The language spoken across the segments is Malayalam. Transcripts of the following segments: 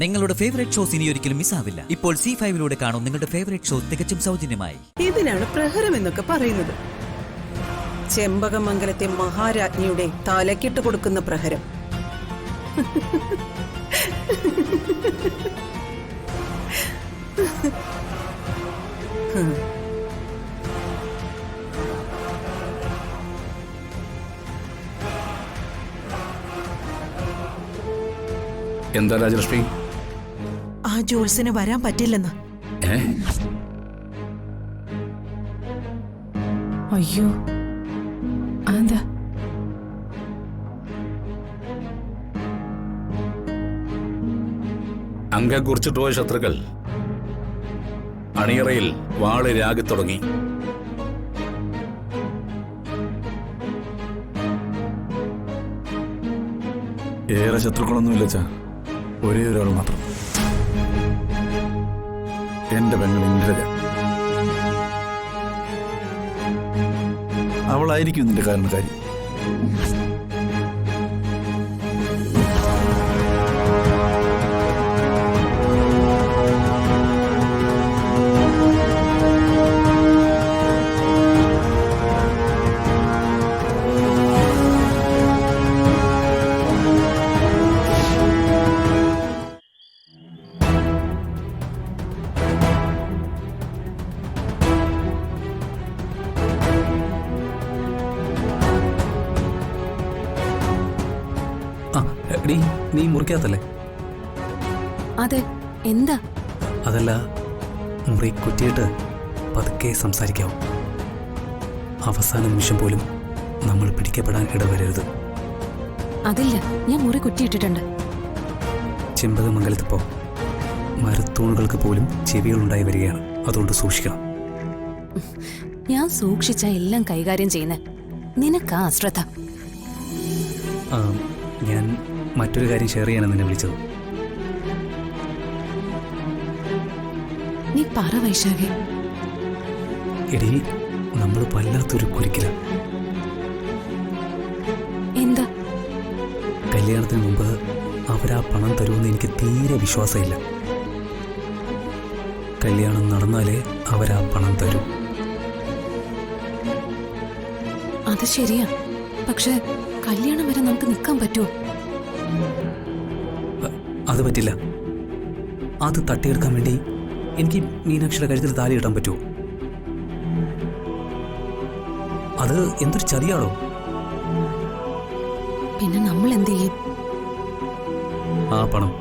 നിങ്ങളുടെ ഫേവറേറ്റ് ഷോസ് ഇനി ഒരിക്കലും മിസ്സാവില്ല. ഇപ്പോൾ C5 കാണും നിങ്ങളുടെ ഫേവറേറ്റ് ഷോ തികച്ചും സൗജന്യമായി. ഇതിനാണ് പ്രഹരം എന്നൊക്കെ പറയുന്നത്. ചെമ്പകമംഗലത്തെ മഹാരാജ്ഞിയുടെ തലക്കിട്ട് കൊടുക്കുന്ന പ്രഹരം. എന്താ രാജലക്ഷ്മി? ആ ജോത്സ്യന് വരാൻ പറ്റില്ലെന്ന്. അയ്യോ, അതെന്താ? അങ്ക കുറിച്ചിട്ട് പോയ ശത്രുക്കൾ അണിയറയിൽ വാള് രാഗി തുടങ്ങി. ഏറെ ശത്രുക്കളൊന്നുമില്ല ചാ, ഒരേ ഒരാൾ മാത്രം, എന്റെ പെങ്ങൾ ഇന്ദ്രജ. അവളായിരിക്കും നിന്റെ കാരണക്കാരി. നീ മുറിക്കാത്തല്ലേ? അതെ. എന്താ? അതല്ല, മുറി കുറ്റിയിട്ട് പതുക്കെ സംസാരിക്കാവും. അവസാന നിമിഷം പോലും നമ്മൾ പിടിക്കപ്പെടാൻ ഇടവരരുത്. അതില്ല, ഞാൻ മുറി കുറ്റിയിട്ടിട്ടുണ്ട്. ചെമ്പകമംഗലത്തിപ്പോ മരത്തൂണുകൾക്ക് പോലും ചെവികളുണ്ടായി വരികയാണ്. അതുകൊണ്ട് സൂക്ഷിക്കണം. ഞാൻ സൂക്ഷിച്ച എല്ലാം കൈകാര്യം ചെയ്യുന്ന നിനക്കാ അശ്രദ്ധ. ഞാൻ മറ്റൊരു കാര്യം ഷെയർ ചെയ്യാനാണ് നിന്നെ വിളിച്ചത്. നീ പറ വൈശാഖേ. എടീ, നമ്മൾ വല്ലാത്തൊരു കുരുക്കില. എന്താ? കല്യാണത്തിന് മുമ്പ് അവരാ പണം തരുമെന്ന് എനിക്ക് തീരെ വിശ്വാസമില്ല. കല്യാണം നടന്നാലേ അവരാ പണം തരൂ. അത് ശരിയാ, പക്ഷെ കല്യാണം വരെ നമുക്ക് നിൽക്കാൻ പറ്റുമോ? അത് പറ്റില്ല. അത് തട്ടിയെടുക്കാൻ വേണ്ടി എനിക്ക് മീനാക്ഷിയുടെ കഴുത്തിൽ താലി ഇടാൻ പറ്റുമോ? അത് എന്തൊരു ചതിയാണോ? പിന്നെ നമ്മൾ എന്ത് ചെയ്യും? ആ പണം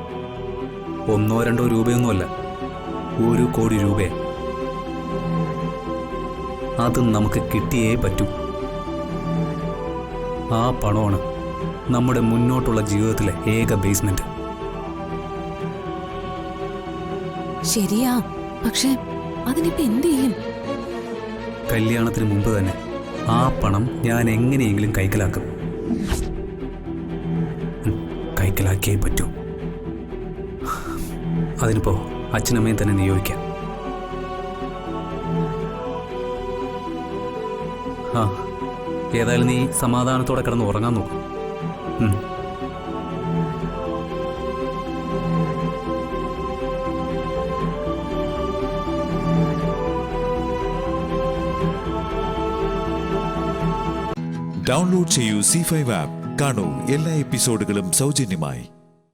1 or 2 രൂപയൊന്നുമല്ല, 1 കോടി രൂപയെ. അത് നമുക്ക് കിട്ടിയേ പറ്റൂ. ആ പണമാണ് നമ്മുടെ മുന്നോട്ടുള്ള ജീവിതത്തിലെ ഏക ബേസ്മെന്റ്. ശരിയാ, പക്ഷെ അതിനിപ്പോ എന്ത് ചെയ്യും? കല്യാണത്തിന് മുമ്പ് തന്നെ ആ പണം ഞാൻ എങ്ങനെയെങ്കിലും കൈക്കലാക്കും. കൈക്കലാക്കിയേ പറ്റൂ. അതിനിപ്പോ അച്ഛനമ്മയും തന്നെ നിയോഗിക്കാം. ഏതായാലും നീ സമാധാനത്തോടെ കിടന്ന് ഉറങ്ങാൻ നോക്കും. ഡൗൺലോഡ് ചെയ്യൂ C5 ആപ്പ്. കാണൂ എല്ലാ എപ്പിസോഡുകളും സൗജന്യമായി.